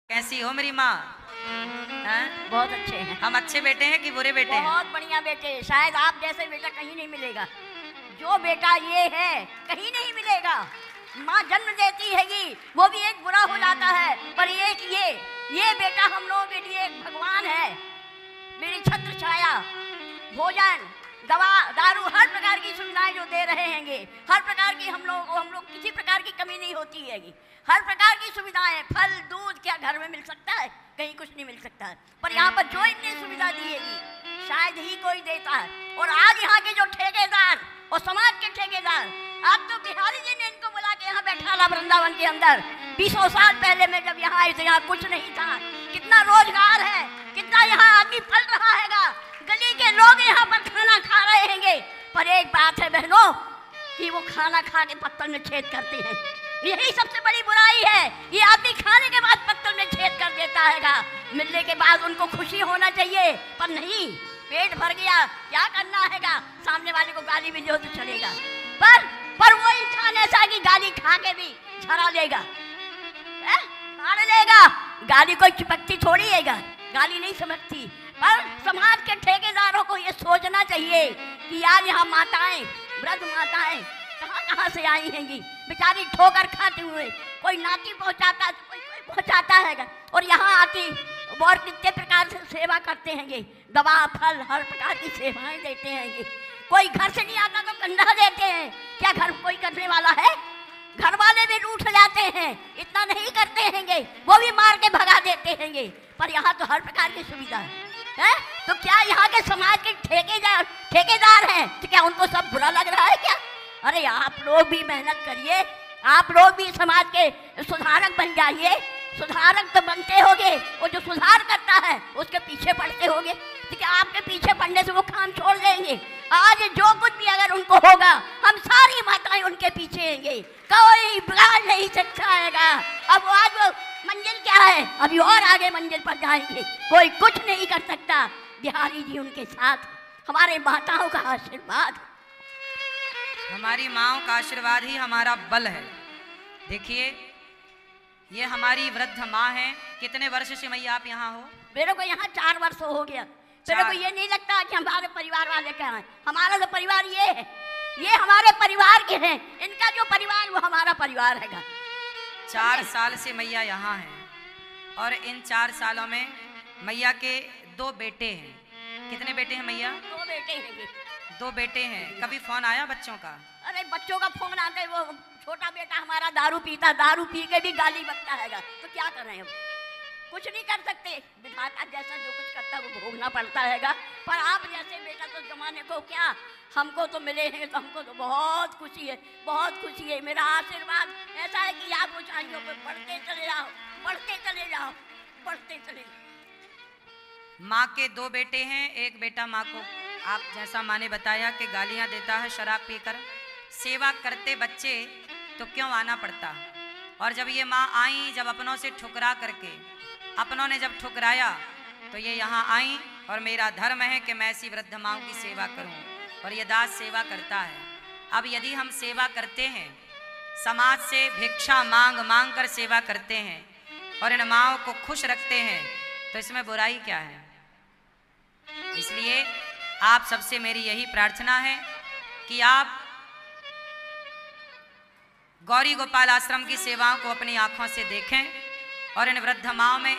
कैसी हो मेरी माँ? बहुत अच्छे हैं। हम अच्छे बेटे हैं कि बुरे बेटे हैं? बहुत बढ़िया बेटे, शायद आप जैसे बेटा कहीं नहीं मिलेगा। जो बेटा ये है कहीं नहीं मिलेगा। माँ जन्म देती हैगी, वो भी एक बुरा हो जाता है, पर एक ये बेटा हम लोगों के लिए एक भगवान है। मेरी छत्र छाया, भोजन, दवा, दारू, हर प्रकार की सुविधाएं जो दे रहे हैंगे, हर प्रकार की हम लोग किसी प्रकार की कमी नहीं होती हैगी। हर प्रकार की सुविधाएं, फल, दूध, क्या घर में मिल सकता है? कहीं कुछ नहीं मिल सकता है, पर यहाँ पर जो इतनी सुविधा दी है शायद ही कोई देता है। और आज यहाँ के जो ठेकेदार और समाज के ठेकेदार, अब तो बिहारी जी ने इनको बुला के यहाँ बैठा ला वृंदावन के अंदर। 20 साल पहले मैं जब यहाँ आई तो यहाँ कुछ नहीं था। कितना रोजगार है, कितना यहाँ आदमी पल रहा हैगा, गली के लोग यहाँ पर खाना खा रहे हैंगे। पर एक बात है बहनों, कि वो खाना खा के पत्तल में छेद करते हैं। यही सबसे बड़ी बुराई है। ये आदमी खाने के बाद पत्तल में छेद कर देता हैगा। मिलने के बाद उनको खुशी होना चाहिए, पर नहीं, पेट भर गया, क्या करना हैगा? सामने वाले को गाली भी दो तो चलेगा, पर वो इंसान ऐसा कि गाली खा के भी झरा लेगा, फाड़ लेगा। गाली कोई चिपकती थोड़ी हैगा, गाली नहीं समझती। पर समाज के ठेकेदारों को ये सोचना चाहिए कि यार यहाँ माताएं, वृद्ध माताएं कहाँ से आई हैंगी, बेचारी ठोकर खाते हुए, कोई नाती पहुंचाता, कोई पहुंचाता है, और यहाँ आती और कितने प्रकार से सेवा करते हैंगे। दवा, फल, हर प्रकार की सेवाएं देते हैंगे। कोई घर से नहीं आता तो कंधा देते हैं। क्या घर कोई करने वाला है? घर वाले भी रूठ जाते हैं, इतना नहीं करते हैंगे, वो भी मार के भगा देते हैंगे। पर यहाँ तो हर प्रकार की सुविधा है। तो क्या यहाँ के समाज के ठेकेदार हैं तो क्या उनको सब बुरा लग रहा है क्या? अरे आप लोग भी मेहनत करिए, आप लोग भी समाज के सुधारक बन जाइए। सुधारक तो बनते होगे, वो जो सुधार करता है उसके पीछे पड़ते होगे, तो क्या आपके पीछे पड़ने से वो काम छोड़ देंगे? आज जो कुछ भी अगर उनको होगा, हम सारी माताएं उनके पीछे हैंगे, कोई बिगाड़ नहीं सकता हैगा। अब आज वो मंजिल क्या है, अभी और आगे मंजिल पर जाएंगे, कोई कुछ नहीं कर सकता। बिहारी जी उनके साथ, हमारे माताओं का आशीर्वाद, हमारी माँओं का आशीर्वाद ही हमारा बल है। देखिए, ये हमारी वृद्ध माँ है। कितने वर्ष से मैया आप यहाँ हो? मेरे को यहाँ 4 वर्ष हो गया। मेरे को ये नहीं लगता कि हमारे परिवार वाले क्या हैं। हमारा जो परिवार ये है, ये हमारे परिवार के हैं। इनका जो परिवार वो हमारा परिवार हैगा। 4 साल से मैया यहाँ हैं, और इन 4 सालों में मैया के 2 बेटे हैं। कितने बेटे हैं मैया? 2 बेटे हैं। 2 बेटे हैं। कभी फोन आया बच्चों का? अरे बच्चों का फोन आता है, वो छोटा बेटा हमारा दारू पीता, दारू पी के भी गाली बकता हैगा, तो क्या करें? अब कुछ नहीं कर सकते। विधाता जैसा जो कुछ करता है वो भोगना पड़ता हैगा। पर आप जैसे बेटा तो जमाने को क्या, हमको तो मिले हैं, तो हमको तो बहुत खुशी है, बहुत खुशी है। मेरा आशीर्वाद ऐसा है कि आप ऊंचाइयों पे बढ़ते चले जाओ, बढ़ते चले जाओ, बढ़ते चले जाओ। माँ के 2 बेटे हैं। एक बेटा माँ को, आप जैसा माँ ने बताया, कि गालियाँ देता है शराब पीकर। सेवा करते बच्चे तो क्यों आना पड़ता। और जब ये माँ आई, जब अपनों से ठुकरा करके, अपनों ने जब ठुकराया, तो ये यहाँ आई, और मेरा धर्म है कि मैं ऐसी वृद्ध माँ की सेवा करूँ, और ये दास सेवा करता है। अब यदि हम सेवा करते हैं, समाज से भिक्षा मांग मांग कर सेवा करते हैं, और इन माँओं को खुश रखते हैं, तो इसमें बुराई क्या है? इसलिए आप सबसे मेरी यही प्रार्थना है कि आप गौरी गोपाल आश्रम की सेवाओं को अपनी आंखों से देखें, और इन वृद्ध माँओं में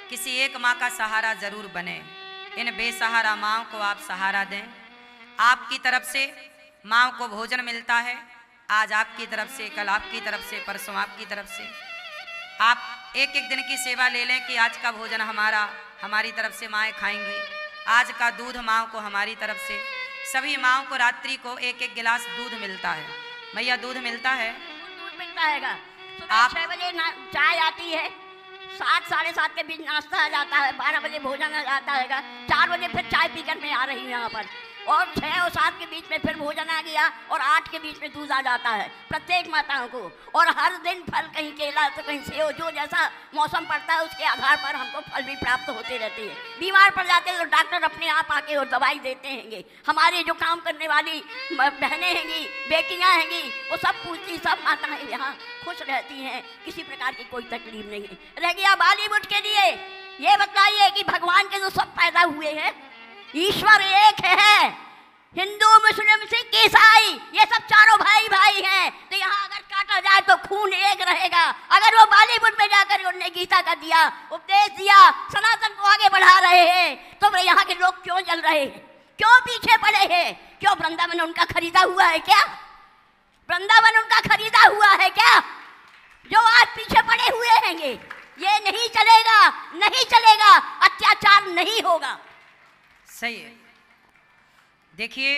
किसी एक माँ का सहारा जरूर बने। इन बेसहारा माँओं को आप सहारा दें। आपकी तरफ से माँओं को भोजन मिलता है, आज आपकी तरफ से, कल आपकी तरफ से, परसों आपकी तरफ से। आप एक एक दिन की सेवा ले लें कि आज का भोजन हमारी तरफ से माएँ खाएंगी, आज का दूध माँओं को हमारी तरफ से। सभी माँओं को रात्रि को एक एक गिलास दूध मिलता है। मैया दूध मिलता है? दूध मिलता हैगा। सुबह 6 बजे चाय आती है, 7 साढ़े 7 के बीच नाश्ता आ जाता है, 12 बजे भोजन आ जाता हैगा, 4 बजे फिर चाय पीकर मैं आ रही हूँ यहाँ पर। और 6 और 7 के बीच में फिर भोजन आ गया और 8 के बीच में दूध आ जाता है प्रत्येक माताओं को। और हर दिन फल, कहीं केला तो कहीं सेव, जो जैसा मौसम पड़ता है उसके आधार पर हमको फल भी प्राप्त होते रहते हैं। बीमार पड़ जाते हैं तो डॉक्टर अपने आप आके और दवाई देते हैंगे। हमारे जो काम करने वाली बहनें हैंगी, बेटियां हैंगी, वो सब पूछती, सब माताएं यहाँ खुश रहती हैं, किसी प्रकार की कोई तकलीफ नहीं है। रह गया बॉलीवुड के लिए, ये बताइए कि भगवान के जो सब पैदा हुए हैं, ईश्वर एक है, हिंदू मुस्लिम सिख ईसाई ये सब चारों भाई भाई हैं। तो यहाँ अगर काटा जाए तो खून एक रहेगा। अगर वो बॉलीवुड में जाकर उन्होंने गीता का दिया, उपदेश दिया, सनातन को आगे बढ़ा रहे हैं, तो यहाँ के लोग क्यों जल रहे हैं, क्यों पीछे पड़े हैं? क्यों वृंदावन उनका खरीदा हुआ है क्या? वृंदावन उनका खरीदा हुआ है क्या? जो आज पीछे पड़े हुए हैंगे, ये नहीं चलेगा, नहीं चलेगा, अत्याचार नहीं होगा। सही है। देखिए,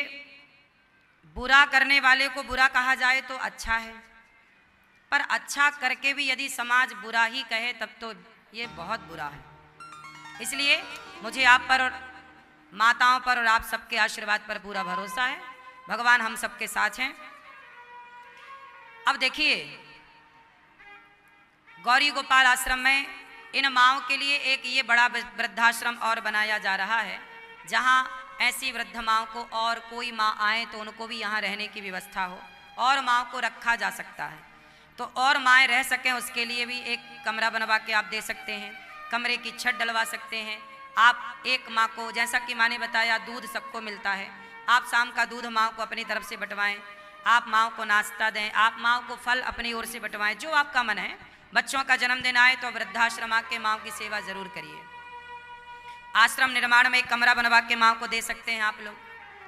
बुरा करने वाले को बुरा कहा जाए तो अच्छा है, पर अच्छा करके भी यदि समाज बुरा ही कहे तब तो ये बहुत बुरा है। इसलिए मुझे आप पर और माताओं पर और आप सबके आशीर्वाद पर पूरा भरोसा है। भगवान हम सबके साथ हैं। अब देखिए, गौरी गोपाल आश्रम में इन माँओं के लिए एक ये बड़ा वृद्धाश्रम और बनाया जा रहा है, जहाँ ऐसी वृद्ध माँ को और कोई माँ आए तो उनको भी यहाँ रहने की व्यवस्था हो और माँ को रखा जा सकता है। तो और माएँ रह सकें उसके लिए भी एक कमरा बनवा के आप दे सकते हैं, कमरे की छत डलवा सकते हैं। आप एक माँ को, जैसा कि माँ ने बताया, दूध सबको मिलता है, आप शाम का दूध माँ को अपनी तरफ से बंटवाएं, आप माँ को नाश्ता दें, आप माँ को फल अपनी ओर से बंटवाएं, जो आपका मन है। बच्चों का जन्मदिन आए तो वृद्धाश्रम आके माँ की सेवा जरूर करिए। आश्रम निर्माण में एक कमरा बनवा के माँ को दे सकते हैं आप लोग,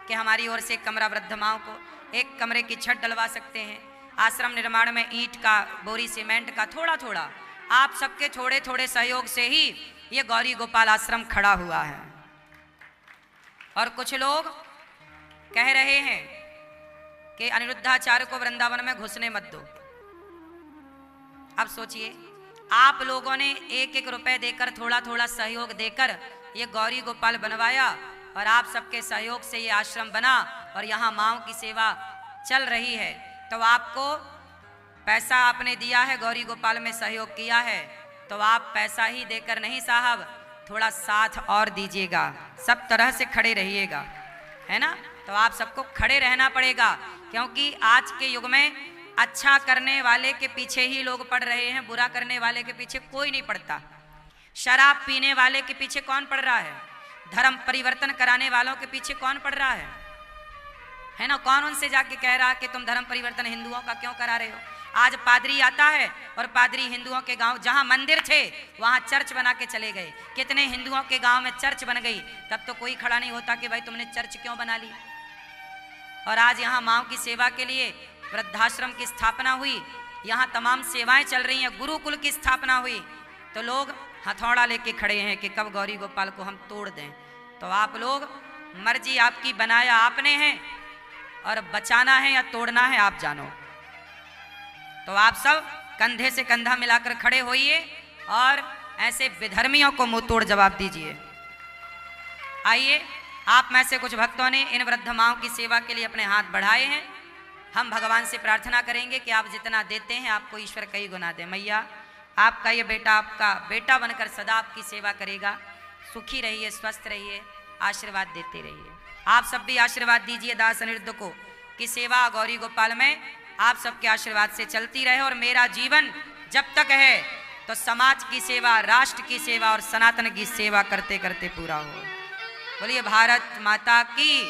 कि हमारी ओर से एक कमरा वृद्ध माँ को, एक कमरे की छत डलवा सकते हैं। आश्रम निर्माण में ईंट का, बोरी सीमेंट का, थोड़ा थोड़ा आप सबके थोड़े थोड़े सहयोग से ही ये गौरी गोपाल आश्रम खड़ा हुआ है। और कुछ लोग कह रहे हैं कि अनिरुद्धाचार्य को वृंदावन में घुसने मत दो। अब सोचिए, आप लोगों ने एक एक रुपए देकर, थोड़ा थोड़ा सहयोग देकर ये गौरी गोपाल बनवाया और आप सबके सहयोग से ये आश्रम बना और यहाँ माँओं की सेवा चल रही है। तो आपको पैसा आपने दिया है, गौरी गोपाल में सहयोग किया है, तो आप पैसा ही देकर नहीं साहब, थोड़ा साथ और दीजिएगा, सब तरह से खड़े रहिएगा, है ना। तो आप सबको खड़े रहना पड़ेगा, क्योंकि आज के युग में अच्छा करने वाले के पीछे ही लोग पड़ रहे हैं, बुरा करने वाले के पीछे कोई नहीं पड़ता। शराब पीने वाले के पीछे कौन पड़ रहा है? धर्म परिवर्तन कराने वालों के पीछे कौन पड़ रहा है ना। कौन उनसे जाके कह रहा है कि तुम धर्म परिवर्तन हिंदुओं का क्यों करा रहे हो? आज पादरी आता है और पादरी हिंदुओं के गांव, जहां मंदिर थे वहां चर्च बना के चले गए। कितने हिंदुओं के गांव में चर्च बन गई, तब तो कोई खड़ा नहीं होता कि भाई तुमने चर्च क्यों बना ली। और आज यहाँ माँओं की सेवा के लिए वृद्धाश्रम की स्थापना हुई, यहाँ तमाम सेवाएं चल रही हैं, गुरुकुल की स्थापना हुई, तो लोग हथौड़ा लेके खड़े हैं कि कब गौरी गोपाल को हम तोड़ दें। तो आप लोग, मर्जी आपकी, बनाया आपने है, और बचाना है या तोड़ना है आप जानो। तो आप सब कंधे से कंधा मिलाकर खड़े होइए और ऐसे विधर्मियों को मुंह तोड़ जवाब दीजिए। आइए, आप में से कुछ भक्तों ने इन वृद्ध माँओं की सेवा के लिए अपने हाथ बढ़ाए हैं। हम भगवान से प्रार्थना करेंगे कि आप जितना देते हैं आपको ईश्वर कई गुना दे। मैया, आपका ये बेटा आपका बेटा बनकर सदा आपकी सेवा करेगा। सुखी रहिए, स्वस्थ रहिए, आशीर्वाद देते रहिए। आप सब भी आशीर्वाद दीजिए दास अनिरुद्ध को कि सेवा गौरी गोपाल में आप सबके आशीर्वाद से चलती रहे और मेरा जीवन जब तक है तो समाज की सेवा, राष्ट्र की सेवा और सनातन की सेवा करते करते पूरा हो। बोलिए भारत माता की।